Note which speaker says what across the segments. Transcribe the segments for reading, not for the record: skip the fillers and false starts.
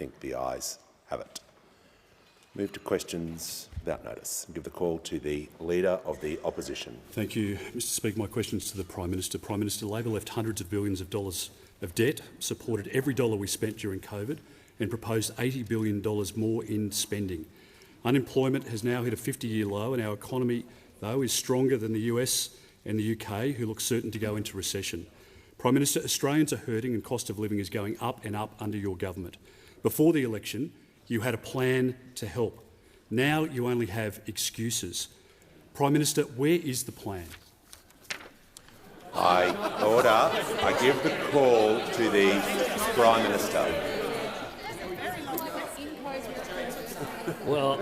Speaker 1: think the ayes have it. Move to questions without notice. Give the call to the Leader of the Opposition.
Speaker 2: Thank you, Mr Speaker. My question is to the Prime Minister. Prime Minister, Labor left hundreds of billions of dollars of debt, supported every dollar we spent during COVID and proposed $80 billion more in spending. Unemployment has now hit a 50-year low and our economy, though, is stronger than the US and the UK, who look certain to go into recession. Prime Minister, Australians are hurting and cost of living is going up and up under your government. Before the election, you had a plan to help. Now you only have excuses. Prime Minister, where is the plan?
Speaker 1: I give the call to the Prime Minister.
Speaker 3: Well,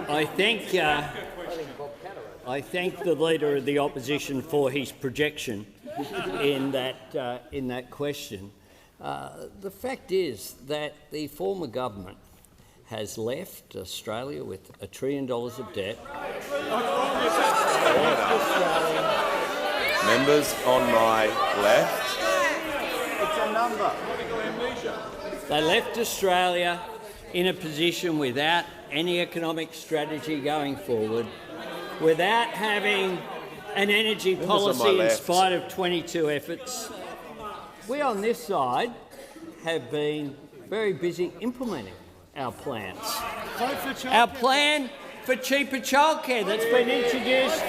Speaker 3: I thank the Leader of the Opposition for his projection in that question. The fact is that the former government has left Australia with $1 trillion of debt.
Speaker 1: Members on my left.
Speaker 3: It's a number. They left Australia in a position without any economic strategy going forward, without having an energy policy in spite of 22 efforts. We on this side have been very busy implementing our plans. Our plan for cheaper childcare that's been introduced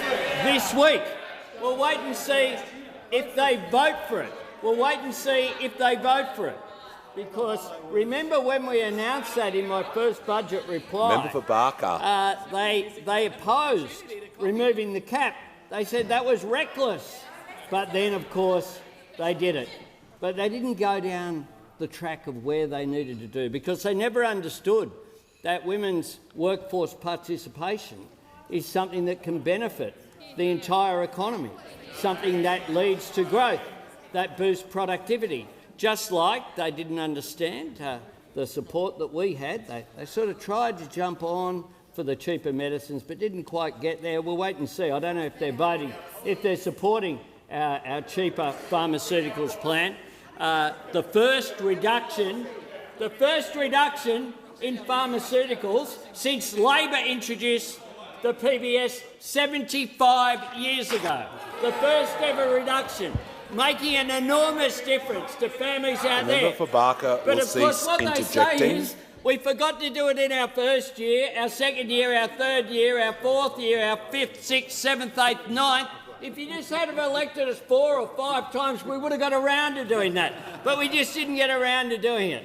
Speaker 3: this week. We'll wait and see if they vote for it. We'll wait and see if they vote for it. Because remember when we announced that in my first budget reply,
Speaker 1: Member for Barker.
Speaker 3: They opposed removing the cap. They said that was reckless. But then, of course, they did it. But they didn't go down the track of where they needed to do, because they never understood that women's workforce participation is something that can benefit the entire economy, something that leads to growth, that boosts productivity. Just like they didn't understand the support that we had. They sort of tried to jump on for the cheaper medicines but didn't quite get there. We'll wait and see. I don't know if they're voting, if they're supporting our cheaper pharmaceuticals plan. The first reduction in pharmaceuticals since Labor introduced the PBS 75 years ago. The first ever reduction, making an enormous difference to families out there.
Speaker 1: Member for Barker will cease interjecting. But of course what they say is we forgot to do it in our first year, our second year, our third year, our fourth year, our fifth, sixth, seventh, eighth, ninth. If you just had elected us 4 or 5 times, we would have got around to doing that. But we just didn't get around to doing it.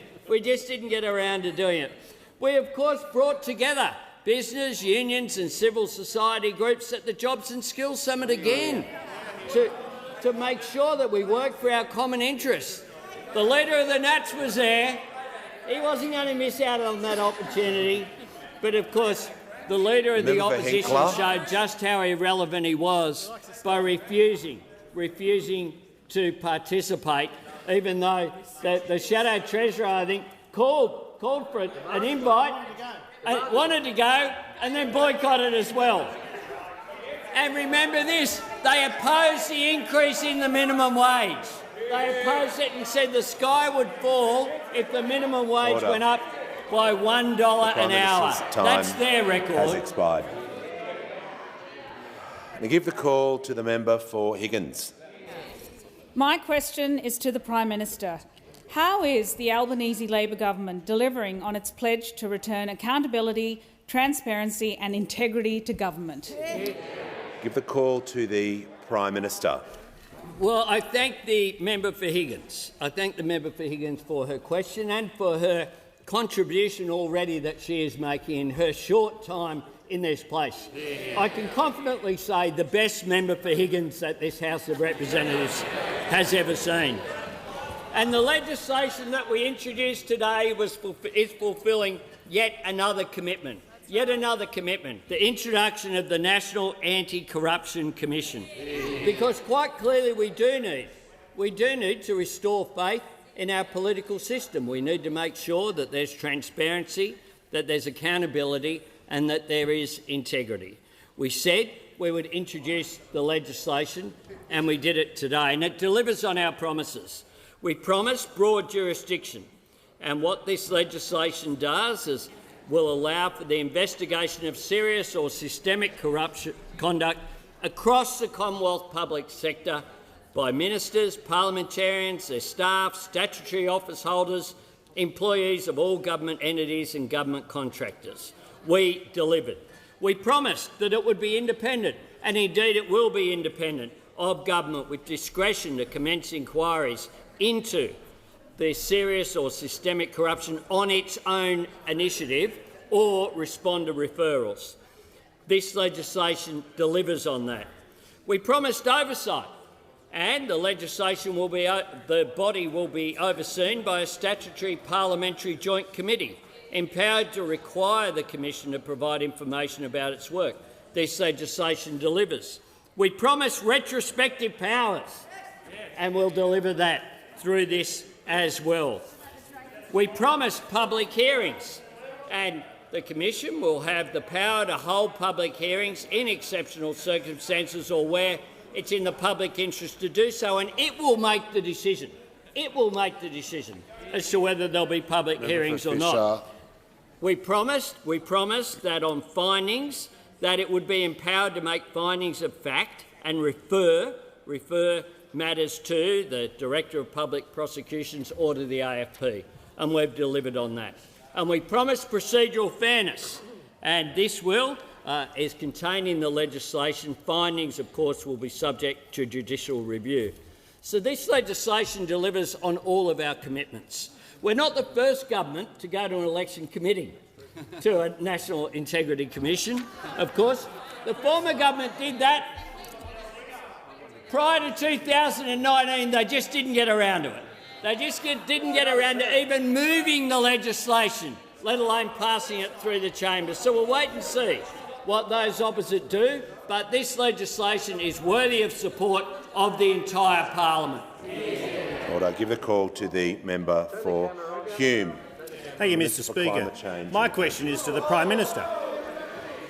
Speaker 1: We, of course, brought together business, unions and civil society groups at the Jobs and Skills Summit again to make sure that we work for our common interests. The Leader of the Nats was there. He wasn't going to miss out on that opportunity. But, of course, the Leader of the Opposition showed just how irrelevant he was by refusing to participate, even though the Shadow Treasurer, I think, called for an invite, and wanted to go and then boycotted as well. And remember this, they opposed the increase in the minimum wage. They opposed it and said the sky would fall if the minimum wage went up by $1 an hour. That's their record. Has expired. I give the call to the member for Higgins.
Speaker 4: My question is to the Prime Minister. How is the Albanese Labor government delivering on its pledge to return accountability, transparency and integrity to government?
Speaker 1: Give the call to the Prime Minister.
Speaker 3: Well, I thank the member for Higgins. I thank the member for Higgins for her question and for her contribution already that she is making in her short time in this place. I can confidently say the best member for Higgins that this House of Representatives has ever seen. And the legislation that we introduced today is fulfilling yet another commitment. The introduction of the National Anti-Corruption Commission. Because quite clearly we do need to restore faith in our political system. We need to make sure that there's transparency, that there's accountability and that there is integrity. We said we would introduce the legislation and we did it today, and it delivers on our promises. We promised broad jurisdiction,
Speaker 1: And what this legislation does is will allow for the investigation of serious or systemic corruption conduct across the Commonwealth public sector by ministers, parliamentarians, their staff, statutory office holders, employees of all government entities and government contractors. We delivered. We promised that it would be independent, and indeed it will be independent, of government with discretion to commence inquiries into the serious or systemic corruption on its own initiative or respond to referrals. This legislation delivers on that. We promised oversight, and the legislation will be the body will be overseen by a statutory parliamentary joint committee empowered to require the Commission to provide information about its work. This legislation delivers. We promised retrospective powers, and we'll deliver that through this as well. We promised public hearings, and the Commission will have the power to hold public hearings in exceptional circumstances or where it's in the public interest to do so, and it will make the decision. It will make the decision as to whether there'll be public hearings or not. We promised that on findings that it would be empowered to make findings of fact and refer matters to the Director of Public Prosecutions or to the AFP, and we've delivered on that. And we promised procedural fairness, and this is contained in the legislation. Findings, of course, will be subject to judicial review. So this legislation delivers on all of our commitments. We're not the first government to go to an election committee, to a National Integrity Commission, of course. The former government did that. Prior to 2019, they just didn't get around to it. They just didn't get around to even moving the legislation, let alone passing it through the chamber. So we'll wait and see what those opposite do, but this legislation is worthy of support of the entire parliament.
Speaker 5: Order. Give the call to the member for Hume.
Speaker 6: Thank you, Mr. Speaker. My question is to the Prime Minister.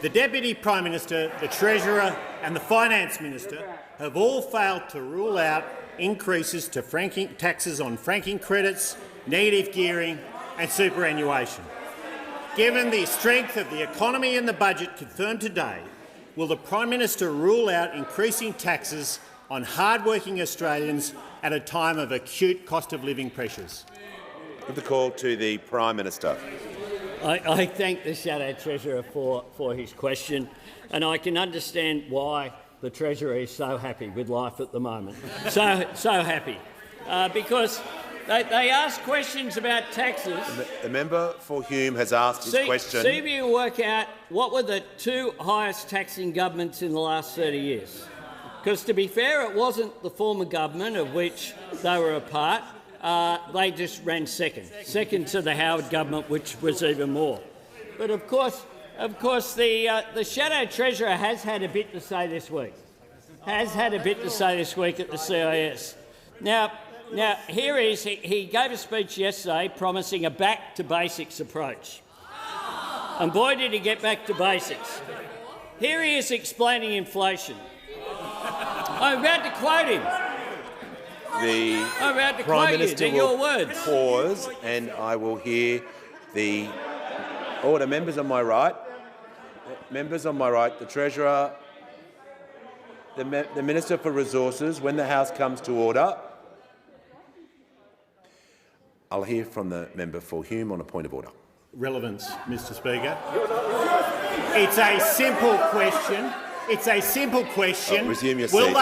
Speaker 6: The Deputy Prime Minister, the Treasurer and the Finance Minister have all failed to rule out increases to taxes on franking credits, negative gearing and superannuation. Given the strength of the economy and the budget confirmed today, will the Prime Minister rule out increasing taxes on hard-working Australians at a time of acute cost of living pressures?
Speaker 5: Give the call to the Prime Minister.
Speaker 1: I thank the Shadow Treasurer for his question, and I can understand why the Treasurer is so happy with life at the moment. So happy. Because they ask questions about taxes.
Speaker 5: The member for Hume has asked his question.
Speaker 1: See if you can work out what were the two highest taxing governments in the last 30 years. Because, to be fair, it wasn't the former government of which they were a part. They just ran second to the Howard government, which was even more. But of course, the Shadow Treasurer has had a bit to say this week. At the CIS. Now here he is. He gave a speech yesterday promising a back-to-basics approach. And boy, did he get back to basics. Here he is explaining inflation. I'm about to quote him.
Speaker 5: The Prime Minister will pause, and I will hear the order. Members on my right, the Treasurer, the Minister for Resources. When the House comes to order, I'll hear from the member for Hume on a point of order.
Speaker 6: Relevance, Mr. Speaker. It's a simple question.
Speaker 5: Resume your seat.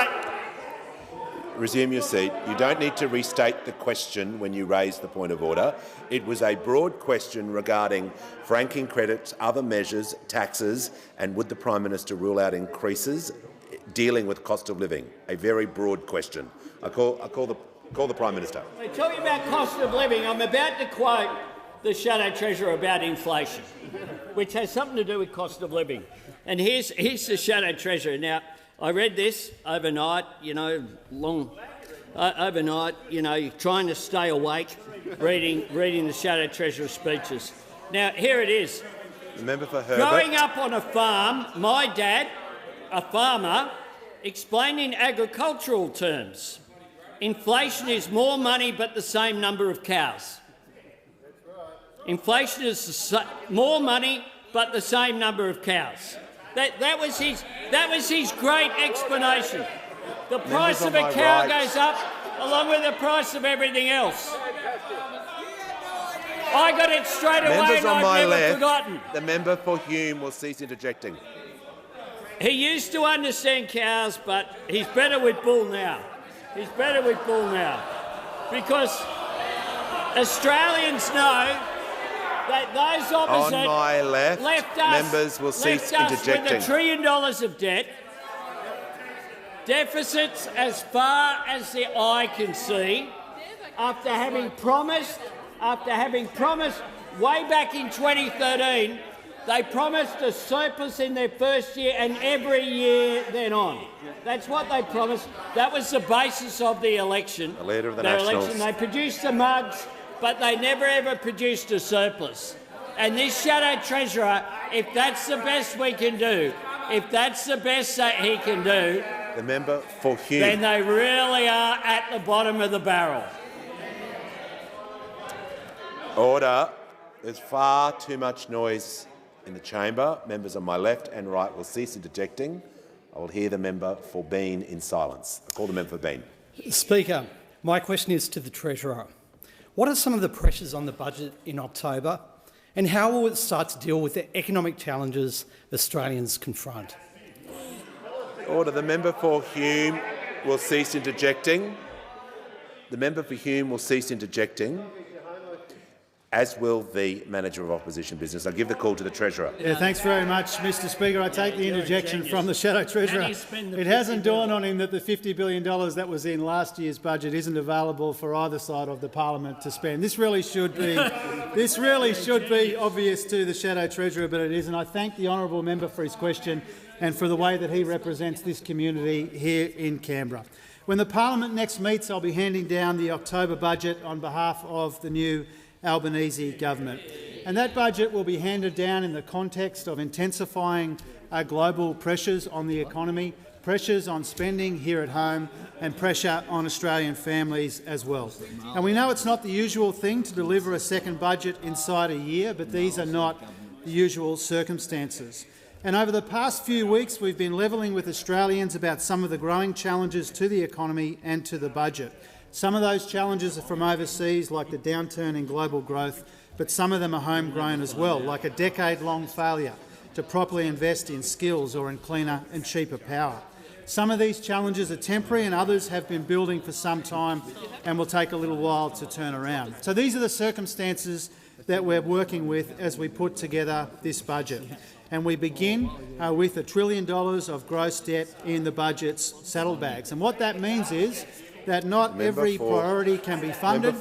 Speaker 5: Resume your seat. You don't need to restate the question when you raise the point of order. It was a broad question regarding franking credits, other measures, taxes, and would the Prime Minister rule out increases dealing with cost of living? A very broad question. I call the Prime Minister.
Speaker 1: We're talking about cost of living. I'm about to quote the Shadow Treasurer about inflation, which has something to do with cost of living. And here's the Shadow Treasurer. Now, I read this overnight, trying to stay awake, reading the Shadow Treasurer's speeches. Now, here it is.
Speaker 5: The member for Herbert.
Speaker 1: Growing up on a farm, my dad, a farmer, explained in agricultural terms, inflation is more money but the same number of cows. Inflation is more money but the same number of cows. That was his great explanation. The price of a cow goes up along with the price of everything else. I got it straight away and I've never forgotten.
Speaker 5: The member for Hume will cease interjecting.
Speaker 1: He used to understand cows, but he's better with bull now. He's better with bull now. Because Australians know that those opposite
Speaker 5: on my left members will cease interjecting.
Speaker 1: With $1 trillion of debt, deficits as far as the eye can see, after having promised way back in 2013, they promised a surplus in their first year and every year then on. That's what they promised. That was the basis of the election.
Speaker 5: The Leader of the Nationals.
Speaker 1: They produced the mugs, but they never ever produced a surplus. And this shadow treasurer, if that's the best we can do, if that's the best that he can do,
Speaker 5: the member for Hume,
Speaker 1: then they really are at the bottom of the barrel.
Speaker 5: Order. There's far too much noise in the chamber. Members on my left and right will cease interjecting. I will hear the member for Bean in silence. I call the member for Bean.
Speaker 7: Speaker, my question is to the Treasurer. What are some of the pressures on the budget in October, and how will it start to deal with the economic challenges Australians confront?
Speaker 5: Order. The member for Hume will cease interjecting. The member for Hume will cease interjecting, as will the Manager of Opposition Business. I give the call to the Treasurer.
Speaker 6: Yeah, thanks very much, Mr Speaker. I take the interjection from the Shadow Treasurer. It hasn't dawned on him that the $50 billion that was in last year's budget isn't available for either side of the parliament to spend. This really should be obvious to the Shadow Treasurer, but it isn't. I thank the honourable member for his question and for the way that he represents this community here in Canberra. When the parliament next meets, I'll be handing down the October budget on behalf of the new Albanese government. And that budget will be handed down in the context of intensifying global pressures on the economy, pressures on spending here at home and pressure on Australian families as well. And we know it's not the usual thing to deliver a second budget inside a year, but these are not the usual circumstances. And over the past few weeks, we've been levelling with Australians about some of the growing challenges to the economy and to the budget. Some of those challenges are from overseas, like the downturn in global growth, but some of them are homegrown as well, like a decade-long failure to properly invest in skills or in cleaner and cheaper power. Some of these challenges are temporary and others have been building for some time and will take a little while to turn around. So these are the circumstances that we're working with as we put together this budget. And we begin with $1 trillion of gross debt in the budget's saddlebags. And what that means is that not every priority can be funded,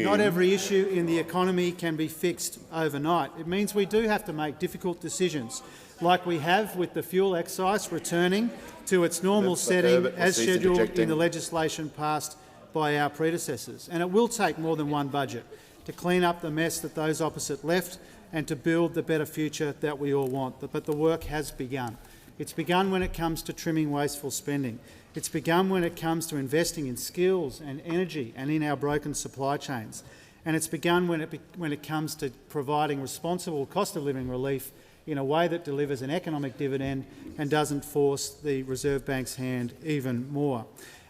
Speaker 6: not every issue in the economy can be fixed overnight. It means we do have to make difficult decisions, like we have with the fuel excise returning to its normal setting as scheduled in the legislation passed by our predecessors. And it will take more than one budget to clean up the mess that those opposite left and to build the better future that we all want. But the work has begun. It's begun when it comes to trimming wasteful spending. It's begun when it comes to investing in skills and energy and in our broken supply chains. And it's begun when it comes to providing responsible cost of living relief in a way that delivers an economic dividend and doesn't force the Reserve Bank's hand even more.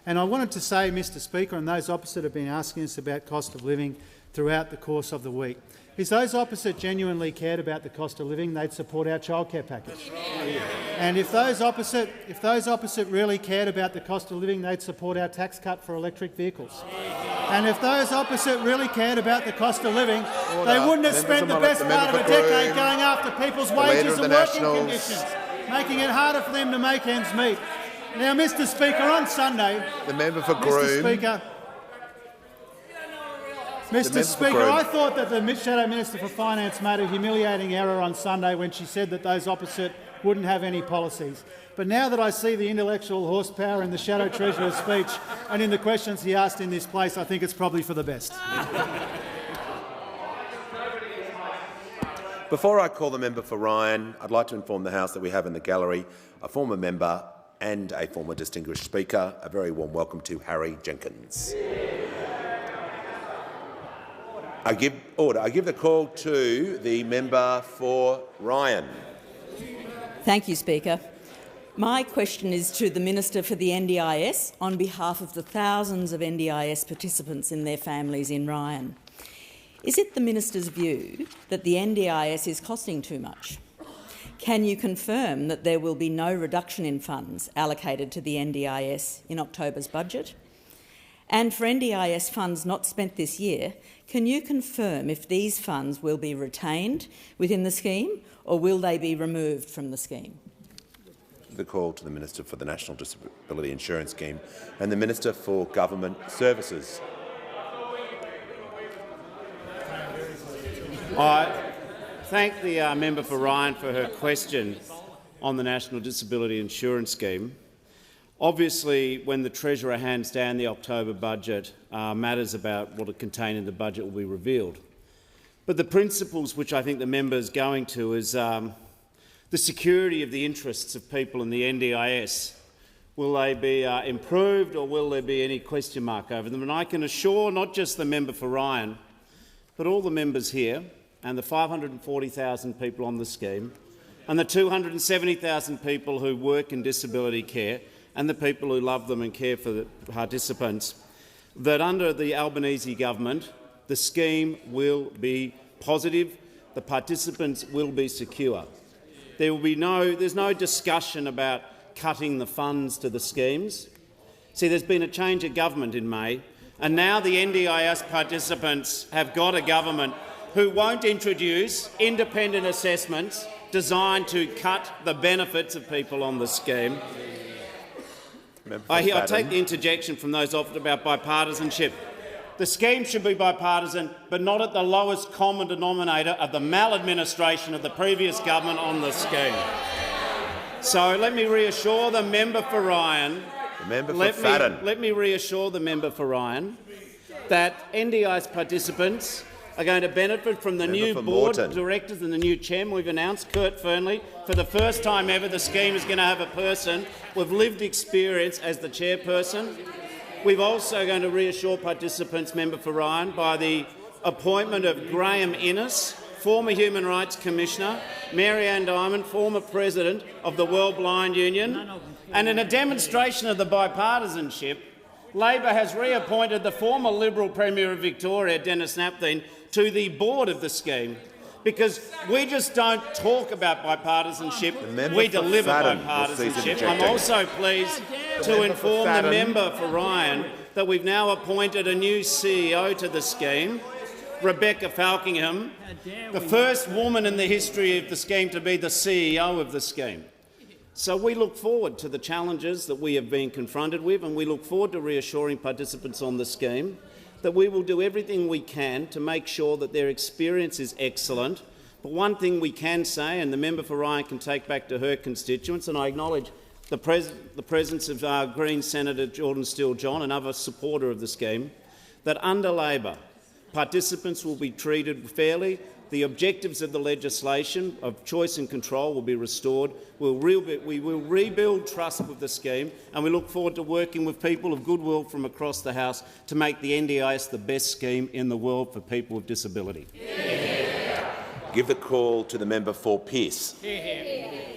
Speaker 6: And I wanted to say, Mr Speaker, and those opposite have been asking us about cost of living throughout the course of the week, if those opposite genuinely cared about the cost of living, they'd support our childcare package. And if those opposite really cared about the cost of living, they'd support our tax cut for electric vehicles. And if those opposite really cared about the cost of living, they wouldn't have spent the best part of a decade going after people's wages and working conditions, making it harder for them to make ends meet. Now, Mr Speaker, on Sunday,
Speaker 5: the member for Groom.
Speaker 6: Mr Speaker, I thought that the Shadow Minister for Finance made a humiliating error on Sunday when she said that those opposite wouldn't have any policies. But now that I see the intellectual horsepower in the Shadow Treasurer's speech and in the questions he asked in this place, I think it's probably for the best.
Speaker 5: Before I call the member for Ryan, I'd like to inform the House that we have in the gallery a former member and a former distinguished speaker. A very warm welcome to Harry Jenkins. I give the call to the member for Ryan.
Speaker 8: Thank you, Speaker. My question is to the Minister for the NDIS on behalf of the thousands of NDIS participants and their families in Ryan. Is it the Minister's view that the NDIS is costing too much? Can you confirm that there will be no reduction in funds allocated to the NDIS in October's budget? And for NDIS funds not spent this year, can you confirm if these funds will be retained within the scheme or will they be removed from the scheme?
Speaker 5: The call to the Minister for the National Disability Insurance Scheme and the Minister for Government Services.
Speaker 6: I thank the member for Ryan for her question on the National Disability Insurance Scheme. Obviously, when the Treasurer hands down the October budget, matters about what it contained in the budget will be revealed. But the principles which I think the member is going to is the security of the interests of people in the NDIS. Will they be improved or will there be any question mark over them? And I can assure not just the member for Ryan, but all the members here and the 540,000 people on the scheme and the 270,000 people who work in disability care and the people who love them and care for the participants, that under the Albanese government the scheme will be positive, the participants will be secure. There's no discussion about cutting the funds to the schemes. See, there's been a change of government in May, and now the NDIS participants have got a government who won't introduce independent assessments designed to cut the benefits of people on the scheme. I take the interjection from those offered about bipartisanship. The scheme should be bipartisan, but not at the lowest common denominator of the maladministration of the previous government on the scheme. So let me reassure the member for Ryan. Let me reassure the member for Ryan that NDIS participants are going to benefit from the new board of directors and the new chairman we've announced, Kurt Fernley. For the first time ever, the scheme is going to have a person with lived experience as the chairperson. We've also going to reassure participants, member for Ryan, by the appointment of Graham Innes, former Human Rights Commissioner, Mary Ann Diamond, former President of the World Blind Union, and in a demonstration of the bipartisanship, Labor has reappointed the former Liberal Premier of Victoria, Dennis Napthine, to the board of the scheme, because we just don't talk about bipartisanship, we deliver bipartisanship. I'm also pleased to inform the member for Ryan that we've now appointed a new CEO to the scheme, Rebecca Falkingham, the first woman in the history of the scheme to be the CEO of the scheme. So we look forward to the challenges that we have been confronted with, and we look forward to reassuring participants on the scheme that we will do everything we can to make sure that their experience is excellent. But one thing we can say, and the member for Ryan can take back to her constituents, and I acknowledge the presence of our Green Senator Jordan Steele-John, another supporter of the scheme, that under Labor, participants will be treated fairly. The objectives of the legislation of choice and control will be restored. We will rebuild trust with the scheme, and we look forward to working with people of goodwill from across the House to make the NDIS the best scheme in the world for people with disability.
Speaker 5: Give the call to the member for Pearce.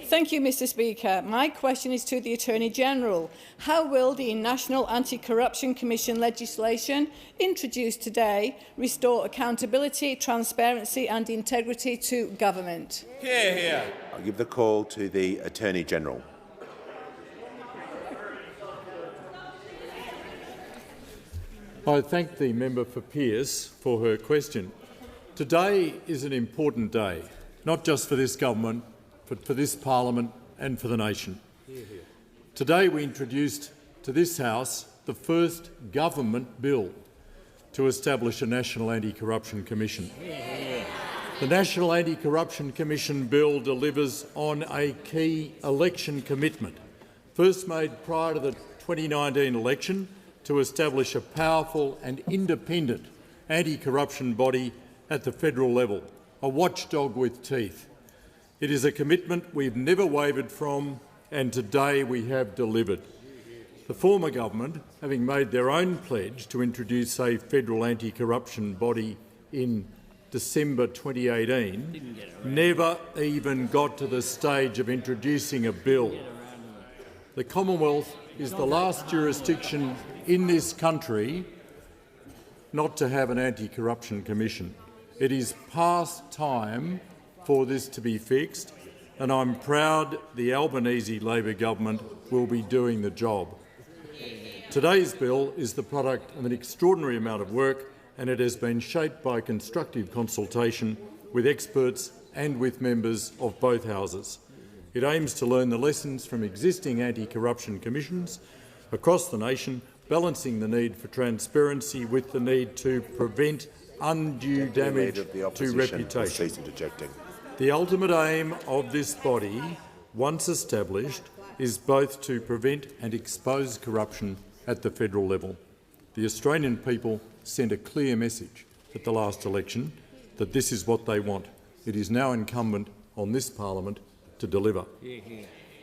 Speaker 9: Thank you, Mr Speaker. My question is to the Attorney-General. How will the National Anti-Corruption Commission legislation introduced today restore accountability, transparency and integrity to government?
Speaker 5: I'll give the call to the Attorney-General.
Speaker 10: I thank the member for Pearce for her question. Today is an important day, not just for this government, but for this parliament and for the nation. Today we introduced to this House the first government bill to establish a National Anti-Corruption Commission. The National Anti-Corruption Commission bill delivers on a key election commitment, first made prior to the 2019 election, to establish a powerful and independent anti-corruption body at the federal level, a watchdog with teeth. It is a commitment we've never wavered from, and today we have delivered. The former government, having made their own pledge to introduce a federal anti-corruption body in December 2018 never even got to the stage of introducing a bill. The Commonwealth is the last jurisdiction in this country not to have an anti-corruption commission. It is past time for this to be fixed, and I'm proud the Albanese Labor government will be doing the job. Today's bill is the product of an extraordinary amount of work, and it has been shaped by constructive consultation with experts and with members of both houses. It aims to learn the lessons from existing anti-corruption commissions across the nation, balancing the need for transparency with the need to prevent undue damage to reputation. The ultimate aim of this body, once established, is both to prevent and expose corruption at the federal level. The Australian people sent a clear message at the last election that this is what they want. It is now incumbent on this parliament to deliver.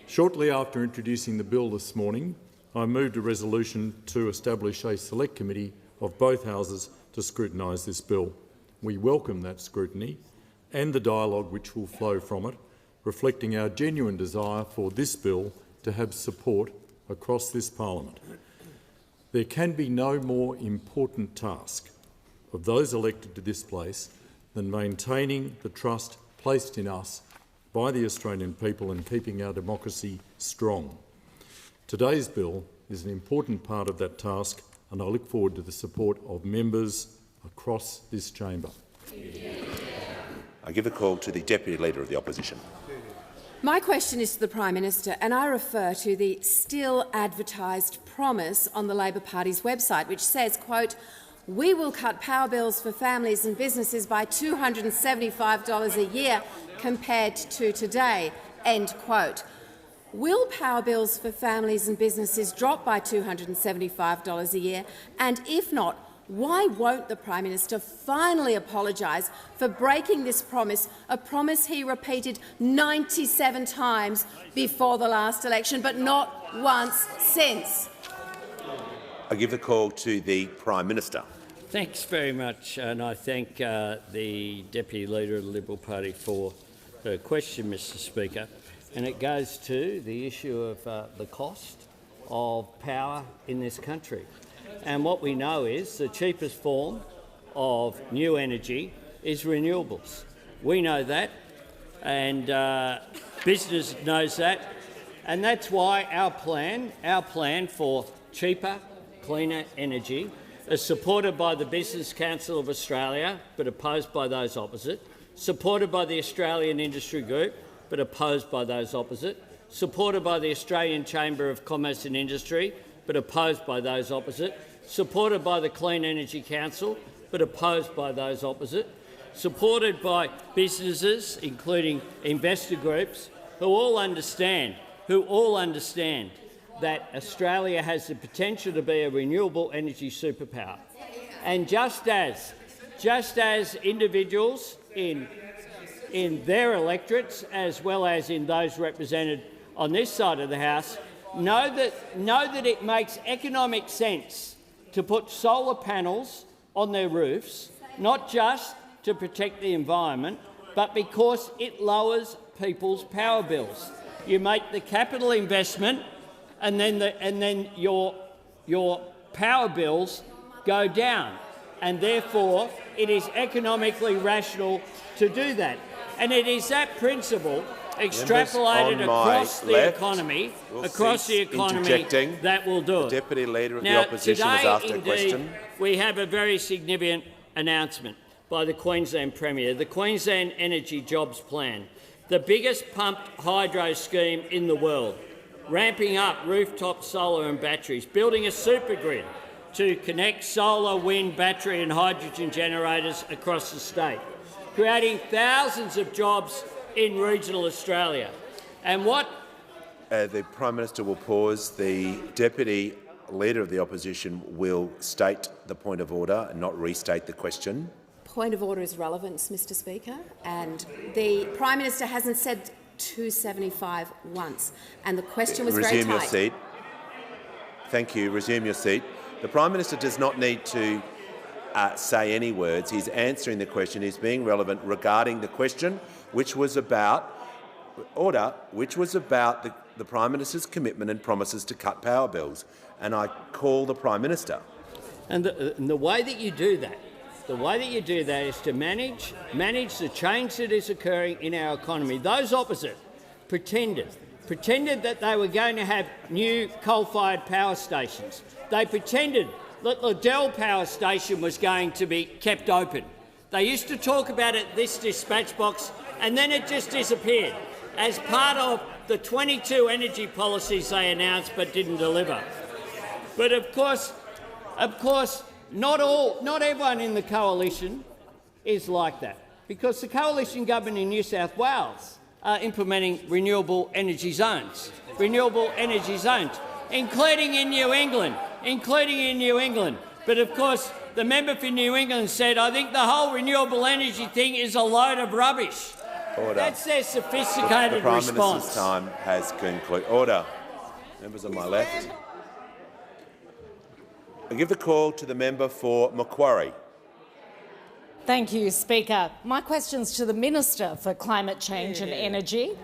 Speaker 10: Shortly after introducing the bill this morning, I moved a resolution to establish a select committee of both houses to scrutinise this bill. We welcome that scrutiny and the dialogue which will flow from it, reflecting our genuine desire for this bill to have support across this parliament. There can be no more important task of those elected to this place than maintaining the trust placed in us by the Australian people and keeping our democracy strong. Today's bill is an important part of that task, and I look forward to the support of members across this chamber.
Speaker 5: I give the call to the Deputy Leader of the Opposition.
Speaker 11: My question is to the Prime Minister, and I refer to the still advertised promise on the Labor Party's website, which says, quote, "We will cut power bills for families and businesses by $275 a year compared to today," end quote. Will power bills for families and businesses drop by $275 a year? And if not, why won't the Prime Minister finally apologise for breaking this promise, a promise he repeated 97 times before the last election, but not once since?
Speaker 5: I give the call to the Prime Minister.
Speaker 3: Thanks very much, and I thank the Deputy Leader of the Liberal Party for her question, Mr Speaker. And it goes to the issue of the cost of power in this country. And what we know is the cheapest form of new energy is renewables. We know that, and business knows that, and that's why our plan for cheaper, cleaner energy is supported by the Business Council of Australia but opposed by those opposite, supported by the Australian Industry Group but opposed by those opposite, supported by the Australian Chamber of Commerce and Industry but opposed by those opposite, supported by the Clean Energy Council but opposed by those opposite, supported by businesses, including investor groups, who all understand that Australia has the potential to be a renewable energy superpower. And just as individuals in their electorates, as well as in those represented on this side of the House, know that it makes economic sense to put solar panels on their roofs, not just to protect the environment, but because it lowers people's power bills. You make the capital investment, and then your power bills go down, and therefore it is economically rational to do that. And it is that principle extrapolated across the economy, that will do it.
Speaker 5: The Deputy Leader of the Opposition has asked a question.
Speaker 3: We have a very significant announcement by the Queensland Premier, the Queensland Energy Jobs Plan, the biggest pumped hydro scheme in the world, ramping up rooftop solar and batteries, building a supergrid to connect solar, wind, battery and hydrogen generators across the state, creating thousands of jobs in regional Australia. And what
Speaker 5: the Prime Minister will pause. The Deputy Leader of the Opposition will state the point of order and not restate the question.
Speaker 11: Point of order is relevance, Mr Speaker, and the Prime Minister hasn't said 275 once, and the question was very tight.
Speaker 5: Resume your seat. Thank you. Resume your seat. The Prime Minister does not need to say any words. He's answering the question. He's being relevant regarding the question, which was about the Prime Minister's commitment and promises to cut power bills. And I call the Prime Minister.
Speaker 1: And the way that you do that, is to manage the change that is occurring in our economy. Those opposite pretended that they were going to have new coal-fired power stations. They pretended that Liddell Power Station was going to be kept open. They used to talk about it, this dispatch box, and then it just disappeared as part of the 22 energy policies they announced but didn't deliver. But of course, not everyone in the coalition is like that, because the coalition government in New South Wales are implementing renewable energy zones, including in New England. But of course, the member for New England said, "I think the whole renewable energy thing is a load of rubbish."
Speaker 5: Order.
Speaker 1: That's their sophisticated
Speaker 5: the Prime
Speaker 1: response.
Speaker 5: Minister's time has concluded. Order. Members on my left. I give the call to the member for Macquarie.
Speaker 12: Thank you, Speaker. My question's to the Minister for Climate Change and Energy.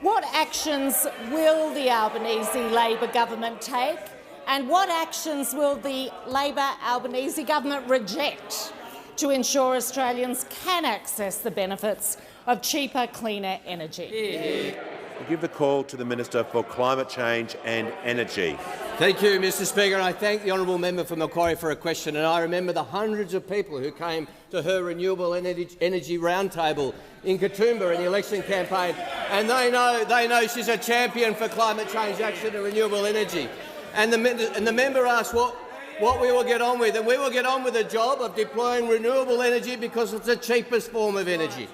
Speaker 12: What actions will the Albanese Labor government take, and what actions will the Labor-Albanese government reject to ensure Australians can access the benefits of cheaper, cleaner energy?
Speaker 5: I give the call to the Minister for Climate Change and Energy.
Speaker 13: Thank you, Mr Speaker. I thank the honourable member for Macquarie for a question, and I remember the hundreds of people who came to her renewable energy roundtable in Katoomba in the election campaign, and they know she's a champion for climate change action and renewable energy. And the member asked what we will get on with, and we will get on with the job of deploying renewable energy because it's the cheapest form of energy.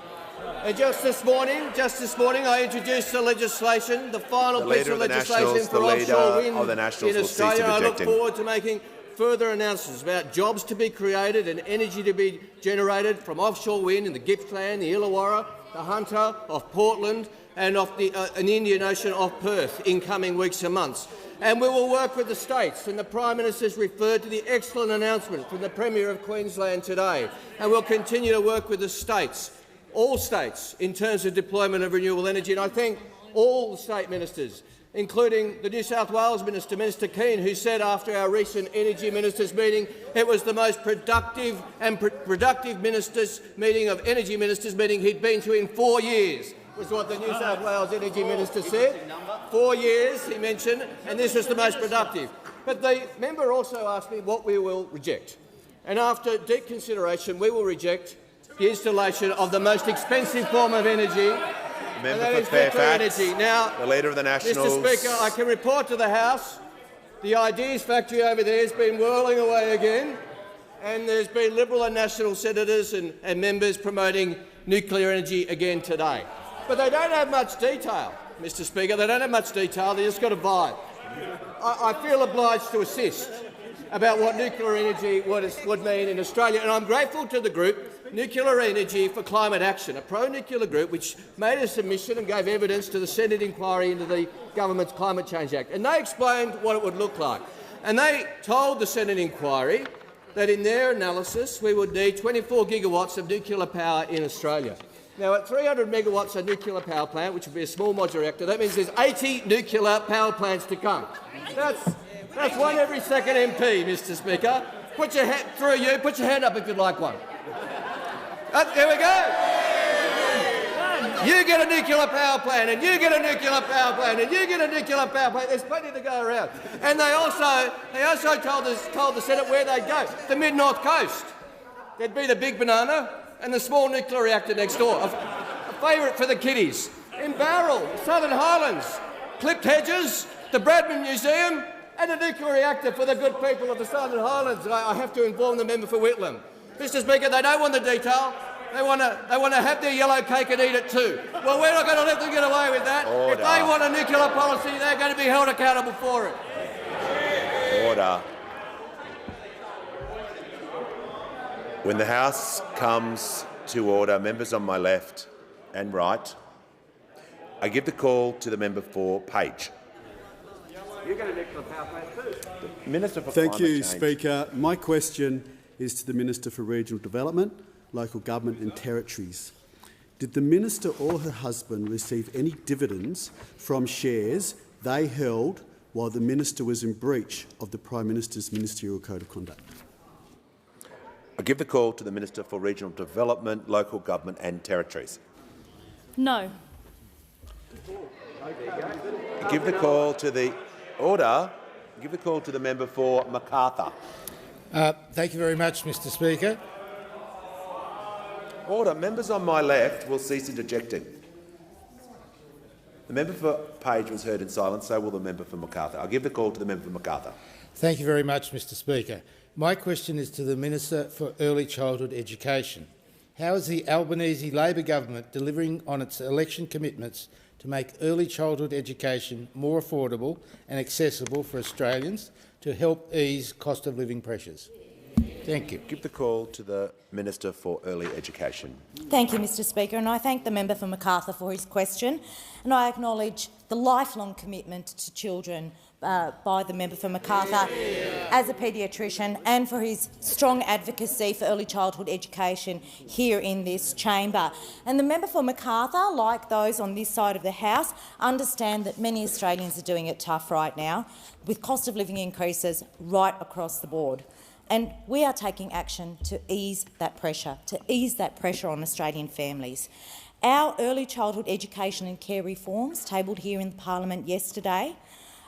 Speaker 13: And just this morning, I introduced the legislation, the final piece of legislation for offshore wind in Australia. I look forward to making further announcements about jobs to be created and energy to be generated from offshore wind in the Gippsland, the Illawarra, the Hunter, off Portland and off the Indian Ocean off Perth in coming weeks and months. And we will work with the states, and the Prime Minister has referred to the excellent announcement from the Premier of Queensland today, and we'll continue to work with the states, all states, in terms of deployment of renewable energy. And I thank all the state ministers, including the New South Wales Minister, Minister Keane, who said after our recent Energy Ministers meeting it was the most productive ministers meeting of Energy Ministers meeting he'd been to in 4 years, was what the New South Wales Energy Minister said. 4 years, he mentioned, and this was the most productive. But the member also asked me what we will reject. And after deep consideration, we will reject the installation of the most expensive form of energy, and that is nuclear energy. Now,
Speaker 5: the Leader of the Nationals.
Speaker 13: Mr Speaker, I can report to the House the ideas factory over there has been whirling away again, and there's been Liberal and National senators and members promoting nuclear energy again today. But they don't have much detail, Mr Speaker. They don't have much detail. They just got a vibe. I feel obliged to assist about what nuclear energy would mean in Australia, and I'm grateful to the group Nuclear Energy for Climate Action, a pro-nuclear group which made a submission and gave evidence to the Senate inquiry into the government's Climate Change Act. And they explained what it would look like. And they told the Senate inquiry that in their analysis we would need 24 gigawatts of nuclear power in Australia. Now, at 300 megawatts a nuclear power plant, which would be a small modular reactor, that means there's 80 nuclear power plants to come. That's one every second MP, Mr Speaker. Put your hand up if you'd like one. There we go. You get a nuclear power plant, and you get a nuclear power plant, and you get a nuclear power plant. There's plenty to go around. And they also told the Senate where they'd go. The mid-north coast. There'd be the big banana and the small nuclear reactor next door. A favourite for the kiddies. In Barrel, Southern Highlands, clipped hedges, the Bradman Museum, and a nuclear reactor for the good people of the Southern Highlands. I have to inform the member for Whitlam. Mr Speaker, they don't want the detail. They want to have their yellow cake and eat it too. Well, we're not going to let them get away with that.
Speaker 5: Order.
Speaker 13: If they want a nuclear policy, they're going to be held accountable for it.
Speaker 5: Order. When the House comes to order, members on my left and right, I give the call to the member for Page.
Speaker 13: You get a nuclear power plant too.
Speaker 5: Minister for
Speaker 14: Thank
Speaker 5: Climate
Speaker 14: you,
Speaker 5: Change.
Speaker 14: Speaker. My question is to the Minister for Regional Development, Local Government and Territories. Did the Minister or her husband receive any dividends from shares they held while the Minister was in breach of the Prime Minister's Ministerial Code of Conduct?
Speaker 5: I give the call to the Minister for Regional Development, Local Government and Territories.
Speaker 15: No.
Speaker 5: I give the call to the order. I give the call to the member for Macarthur.
Speaker 16: Thank you very much, Mr Speaker.
Speaker 5: Order. Members on my left will cease interjecting. The member for Page was heard in silence, so will the member for Macarthur. I'll give the call to the member for Macarthur.
Speaker 16: Thank you very much, Mr Speaker. My question is to the Minister for Early Childhood Education. How is the Albanese Labor government delivering on its election commitments to make early childhood education more affordable and accessible for Australians to help ease cost of living pressures? Thank you.
Speaker 5: Give the call to the Minister for Early Education.
Speaker 15: Thank you, Mr Speaker, and I thank the member for Macarthur for his question, and I acknowledge the lifelong commitment to children by the member for Macarthur as a paediatrician and for his strong advocacy for early childhood education here in this chamber. And the member for Macarthur, like those on this side of the House, understand that many Australians are doing it tough right now, with cost of living increases right across the board. And we are taking action to ease that pressure on Australian families. Our early childhood education and care reforms, tabled here in Parliament yesterday,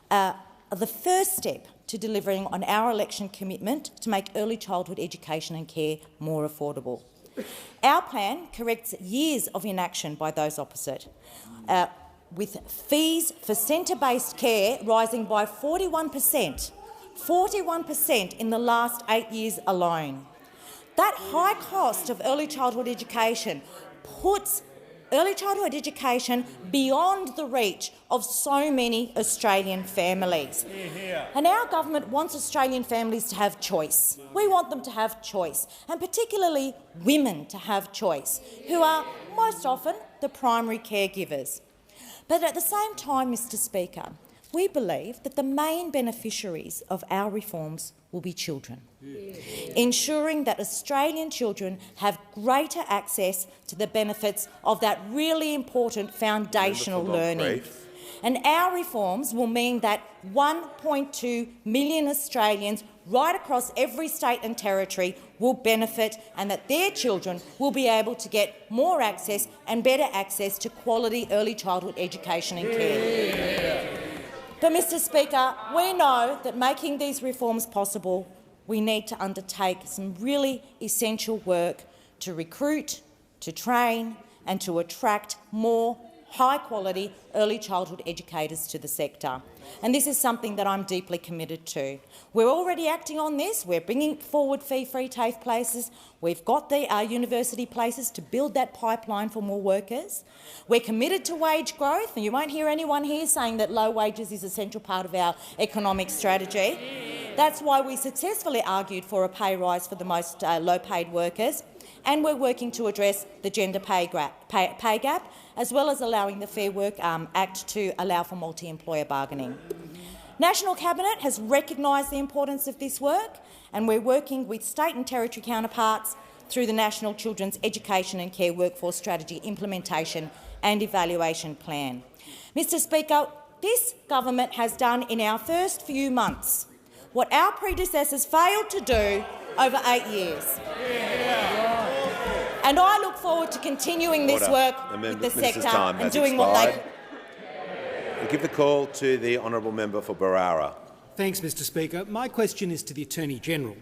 Speaker 15: are the first step to delivering on our election commitment to make early childhood education and care more affordable. Our plan corrects years of inaction by those opposite, with fees for centre-based care rising by 41% in the last 8 years alone. That high cost of early childhood education puts early childhood education beyond the reach of so many Australian families. And our government wants Australian families to have choice. We want them to have choice, and particularly women to have choice, who are most often the primary caregivers. But at the same time, Mr Speaker, we believe that the main beneficiaries of our reforms will be children, ensuring that Australian children have greater access to the benefits of that really important foundational learning. And our reforms will mean that 1.2 million Australians right across every state and territory will benefit, and that their children will be able to get more access and better access to quality early childhood education and care. But, Mr Speaker, we know that making these reforms possible, we need to undertake some really essential work to recruit, to train and to attract more high-quality early childhood educators to the sector. And this is something that I'm deeply committed to. We're already acting on this. We're bringing forward fee-free TAFE places. We've got our university places to build that pipeline for more workers. We're committed to wage growth, and you won't hear anyone here saying that low wages is a central part of our economic strategy. That's why we successfully argued for a pay rise for the most low-paid workers. And we're working to address the gender pay gap, as well as allowing the Fair Work Act to allow for multi-employer bargaining. National Cabinet has recognised the importance of this work, and we're working with state and territory counterparts through the National Children's Education and Care Workforce Strategy Implementation and Evaluation Plan. Mr Speaker, this government has done in our first few months what our predecessors failed to do over 8 years. And I look forward to continuing this work with the sector and doing what they...
Speaker 5: We'll give the call to the honourable member for Barara.
Speaker 17: Thanks, Mr Speaker. My question is to the Attorney-General.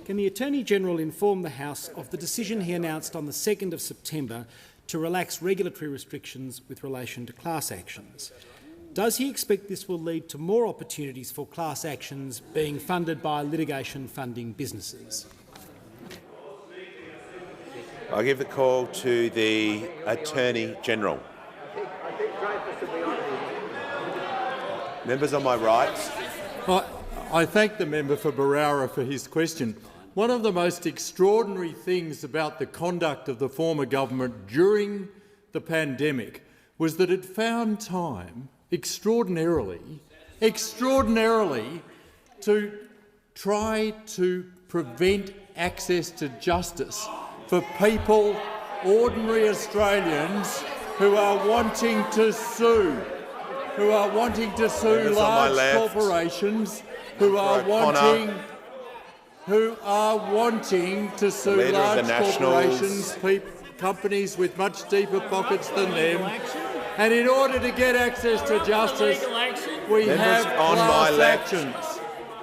Speaker 17: Can the Attorney-General inform the House of the decision he announced on the 2nd of September to relax regulatory restrictions with relation to class actions? Does he expect this will lead to more opportunities for class actions being funded by litigation funding businesses?
Speaker 5: I'll give the call to the Attorney-General. Members on my right.
Speaker 10: I thank the member for Barara for his question. One of the most extraordinary things about the conduct of the former government during the pandemic was that it found time, extraordinarily, to try to prevent access to justice for people, ordinary Australians, who are wanting to sue, large corporations, who are wanting to sue large corporations, companies with much deeper pockets than them. And in order to get access to justice, we have class actions.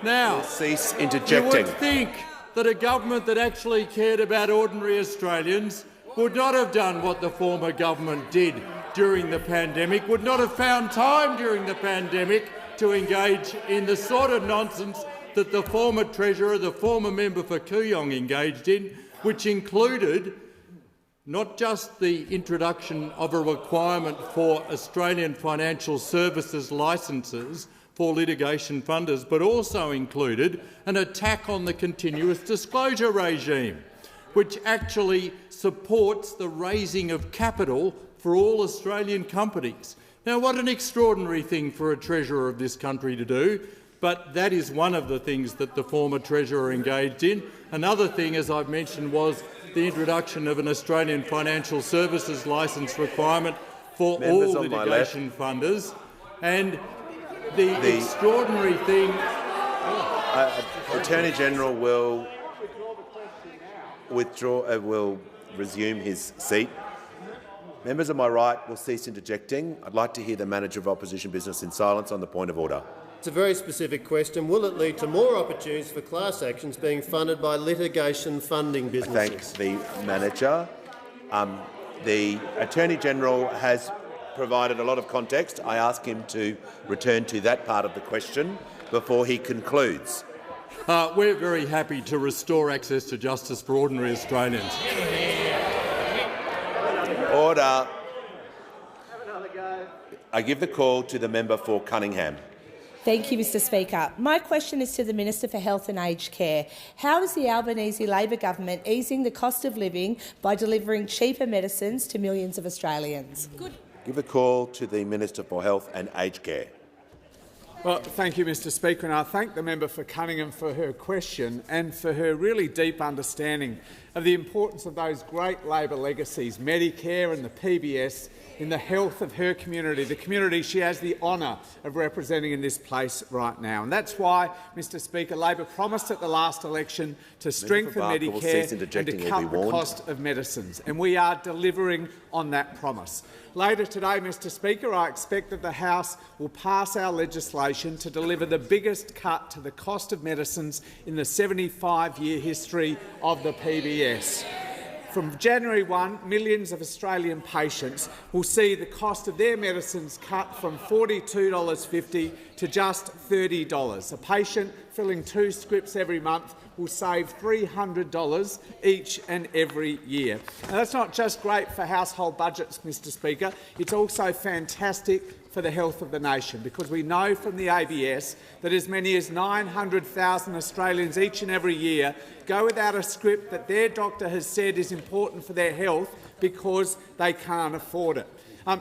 Speaker 10: Now,
Speaker 5: cease interjecting.
Speaker 10: You would think that a government that actually cared about ordinary Australians would not have done what the former government did during the pandemic, would not have found time during the pandemic to engage in the sort of nonsense that the former Treasurer, the former member for Kooyong, engaged in, which included not just the introduction of a requirement for Australian financial services licences for litigation funders, but also included an attack on the continuous disclosure regime, which actually supports the raising of capital for all Australian companies. Now, what an extraordinary thing for a Treasurer of this country to do, but that is one of the things that the former Treasurer engaged in. Another thing, as I've mentioned, was the introduction of an Australian financial services licence requirement for all litigation funders. And the extraordinary thing—
Speaker 5: Attorney General will will resume his seat. Members on my right will cease interjecting. I'd like to hear the Manager of Opposition Business in silence on the point of order.
Speaker 18: It's a very specific question. Will it lead to more opportunities for class actions being funded by litigation funding businesses?
Speaker 5: Thank the Manager. The Attorney-General has provided a lot of context. I ask him to return to that part of the question before he concludes.
Speaker 10: We're very happy to restore access to justice for ordinary Australians.
Speaker 5: Order. I give the call to the member for Cunningham.
Speaker 19: Thank you, Mr Speaker. My question is to the Minister for Health and Aged Care. How is the Albanese Labor government easing the cost of living by delivering cheaper medicines to millions of Australians?
Speaker 5: Give a call to the Minister for Health and Aged Care.
Speaker 20: Well, thank you, Mr Speaker, and I thank the member for Cunningham for her question and for her really deep understanding of the importance of those great Labor legacies, Medicare and the PBS, in the health of her community, the community she has the honour of representing in this place right now. And that's why, Mr Speaker, Labor promised at the last election to strengthen Medicare and to cut the cost of medicines, and we are delivering on that promise. Later today, Mr Speaker, I expect that the House will pass our legislation to deliver the biggest cut to the cost of medicines in the 75-year history of the PBS. From January 1, millions of Australian patients will see the cost of their medicines cut from $42.50 to just $30. A patient filling 2 scripts every month will save $300 each and every year. Now, that's not just great for household budgets, Mr Speaker, it's also fantastic for the health of the nation, because we know from the ABS that as many as 900,000 Australians each and every year go without a script that their doctor has said is important for their health because they can't afford it.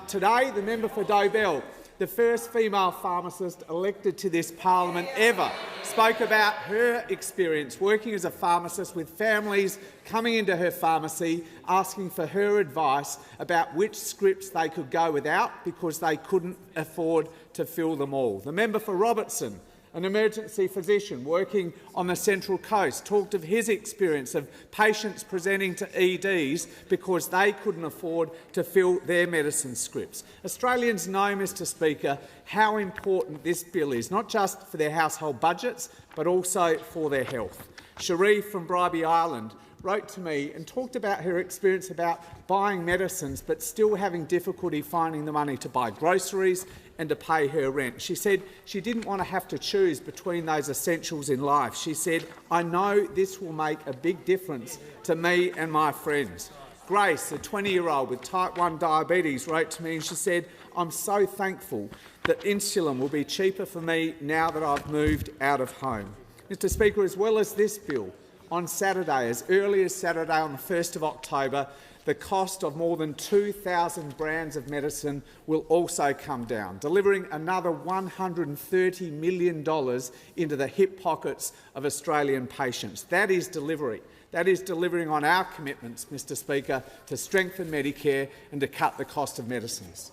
Speaker 20: Today, the member for Dobell, the first female pharmacist elected to this parliament ever, spoke about her experience working as a pharmacist with families coming into her pharmacy asking for her advice about which scripts they could go without because they couldn't afford to fill them all. The member for Robertson, an emergency physician working on the Central Coast, talked of his experience of patients presenting to EDs because they couldn't afford to fill their medicine scripts. Australians know, Mr Speaker, how important this bill is, not just for their household budgets, but also for their health. Sharif from Bribie Island wrote to me and talked about her experience about buying medicines but still having difficulty finding the money to buy groceries and to pay her rent. She said she didn't want to have to choose between those essentials in life. She said, "I know this will make a big difference to me and my friends." Grace, a 20-year-old with type 1 diabetes, wrote to me and she said, "I'm so thankful that insulin will be cheaper for me now that I've moved out of home." Mr Speaker, as well as this bill, on Saturday, as early as Saturday on the 1st of October, the cost of more than 2,000 brands of medicine will also come down, delivering another $130 million into the hip pockets of Australian patients. That is delivery. That is delivering on our commitments, Mr Speaker, to strengthen Medicare and to cut the cost of medicines.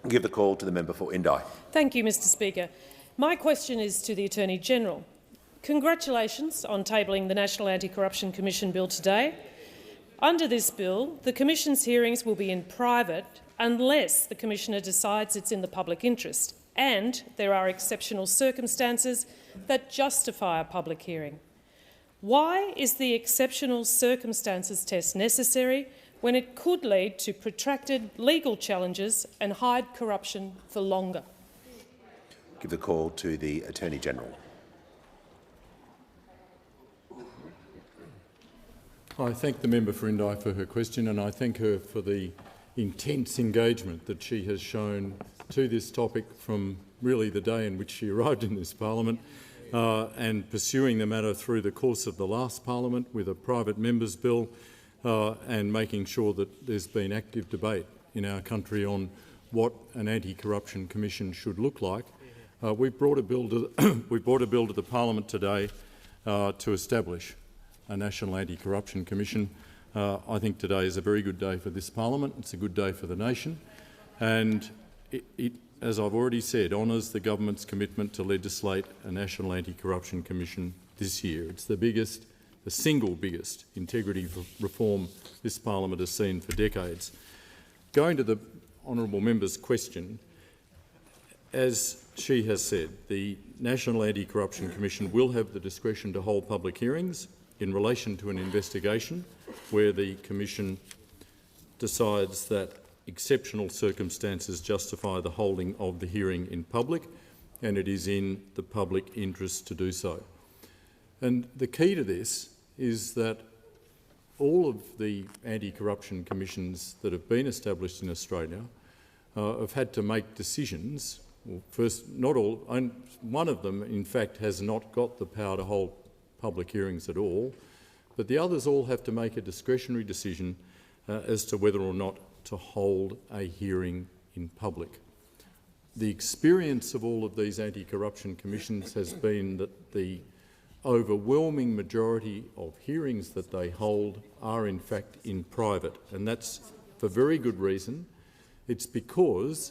Speaker 5: Give the call to the member for Indi.
Speaker 21: Thank you, Mr Speaker. My question is to the Attorney-General. Congratulations on tabling the National Anti-Corruption Commission bill today. Under this bill, the Commission's hearings will be in private unless the Commissioner decides it's in the public interest and there are exceptional circumstances that justify a public hearing. Why is the exceptional circumstances test necessary when it could lead to protracted legal challenges and hide corruption for longer?
Speaker 5: Give the call to the Attorney-General.
Speaker 10: I thank the member for Indi for her question, and I thank her for the intense engagement that she has shown to this topic from really the day in which she arrived in this parliament, and pursuing the matter through the course of the last parliament with a private member's bill, and making sure that there's been active debate in our country on what an anti-corruption commission should look like. We've brought a bill to the parliament today to establish a National Anti-Corruption Commission. I think today is a very good day for this parliament. It's a good day for the nation, and it, as I've already said, honours the government's commitment to legislate a National Anti-Corruption Commission this year. It's the single biggest integrity reform this parliament has seen for decades. Going to the honourable member's question, as she has said, the National Anti-Corruption Commission will have the discretion to hold public hearings in relation to an investigation where the Commission decides that exceptional circumstances justify the holding of the hearing in public, and it is in the public interest to do so. And the key to this is that all of the anti-corruption commissions that have been established in Australia have had to make decisions. Well, first, not all. One of them, in fact, has not got the power to hold public hearings at all, but the others all have to make a discretionary decision as to whether or not to hold a hearing in public. The experience of all of these anti-corruption commissions has been that the overwhelming majority of hearings that they hold are in fact in private, and that's for very good reason. It's because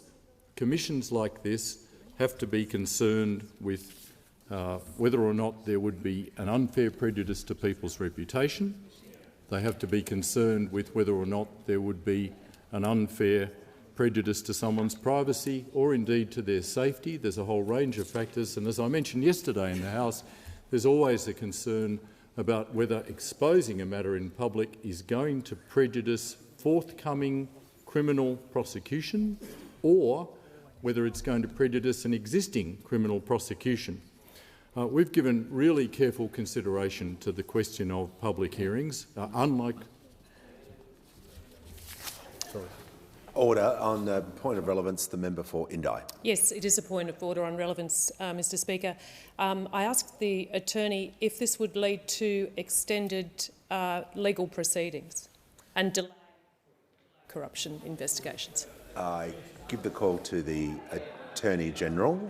Speaker 10: commissions like this have to be concerned with whether or not there would be an unfair prejudice to people's reputation. They have to be concerned with whether or not there would be an unfair prejudice to someone's privacy or indeed to their safety. There's a whole range of factors, and as I mentioned yesterday in the House, there's always a concern about whether exposing a matter in public is going to prejudice forthcoming criminal prosecution or whether it's going to prejudice an existing criminal prosecution. We've given really careful consideration to the question of public hearings,
Speaker 5: Order on the point of relevance, the member for Indi.
Speaker 21: Yes, it is a point of order on relevance, Mr Speaker. I asked the Attorney if this would lead to extended legal proceedings and delay corruption investigations.
Speaker 5: I give the call to the Attorney-General.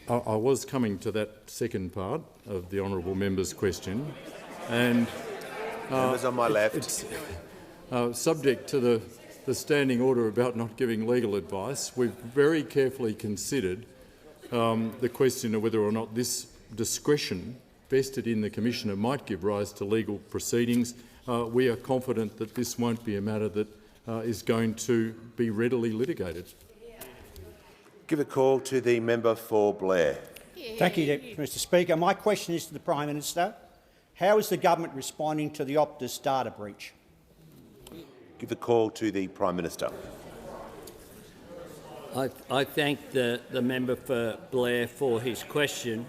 Speaker 10: I was coming to that second part of the honourable member's question, and
Speaker 5: members on my left.
Speaker 10: Subject to the standing order about not giving legal advice, we've very carefully considered the question of whether or not this discretion vested in the Commissioner might give rise to legal proceedings. We are confident that this won't be a matter that is going to be readily litigated.
Speaker 5: Give a call to the member for Blair.
Speaker 22: Thank you, Mr Speaker. My question is to the Prime Minister. How is the government responding to the Optus data breach?
Speaker 5: Give the call to the Prime Minister.
Speaker 1: I thank the member for Blair for his question.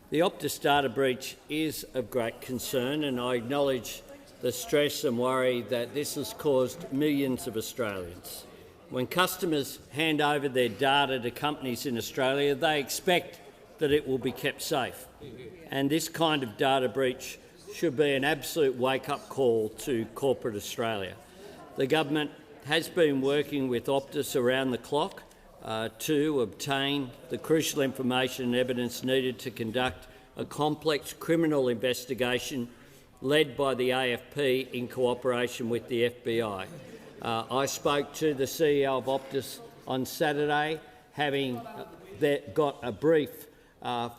Speaker 1: The Optus data breach is of great concern, and I acknowledge the stress and worry that this has caused millions of Australians. When customers hand over their data to companies in Australia, they expect that it will be kept safe. And this kind of data breach
Speaker 3: should be an absolute wake-up call to corporate Australia. The government has been working with Optus around the clock to obtain the crucial information and evidence needed to conduct a complex criminal investigation led by the AFP in cooperation with the FBI. I spoke to the CEO of Optus on Saturday, having got a brief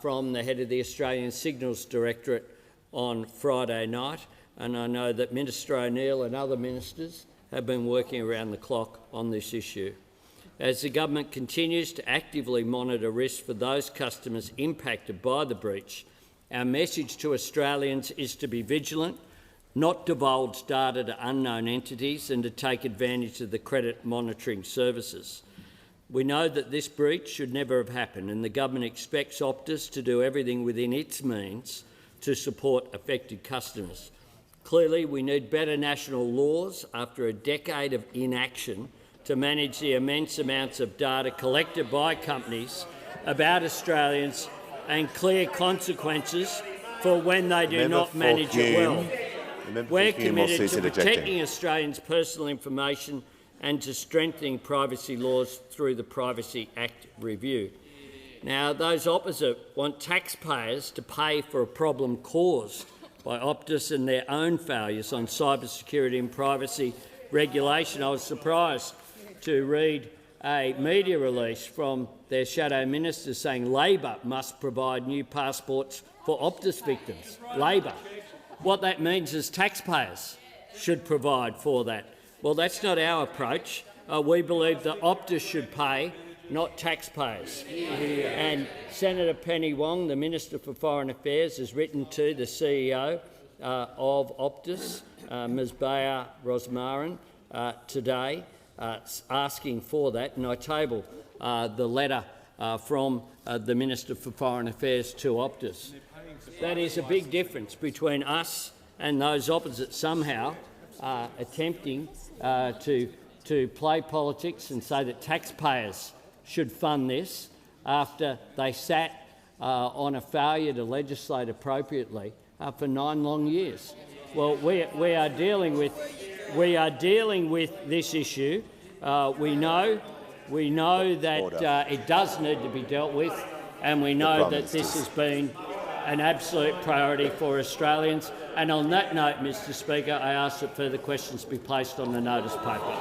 Speaker 3: from the head of the Australian Signals Directorate on Friday night, and I know that Minister O'Neill and other ministers have been working around the clock on this issue. As the government continues to actively monitor risks for those customers impacted by the breach, our message to Australians is to be vigilant, not divulge data to unknown entities, and to take advantage of the credit monitoring services. We know that this breach should never have happened, and the government expects Optus to do everything within its means to support affected customers. Clearly, we need better national laws after a decade of inaction to manage the immense amounts of data collected by companies about Australians and clear consequences for when they do not manage it well. We're committed to protecting Australians' personal information and to strengthening privacy laws through the Privacy Act review. Now, those opposite want taxpayers to pay for a problem caused by Optus and their own failures on cybersecurity and privacy regulation. I was surprised to read a media release from their shadow minister saying Labor must provide new passports for Optus victims. Labor. What that means is taxpayers should provide for that. Well, that's not our approach. We believe that Optus should pay, not taxpayers. And Senator Penny Wong, the Minister for Foreign Affairs, has written to the CEO of Optus, Ms Baya Rosmarin, today asking for that, and I table the letter from the Minister for Foreign Affairs to Optus. That is a big difference between us and those opposite somehow attempting to play politics and say that taxpayers should fund this after they sat on a failure to legislate appropriately for 9 long years. Well, we are dealing with this issue. We know that it does need to be dealt with, and we know that this has been an absolute priority for Australians. And on that note, Mr Speaker, I ask that further questions be placed on the notice paper.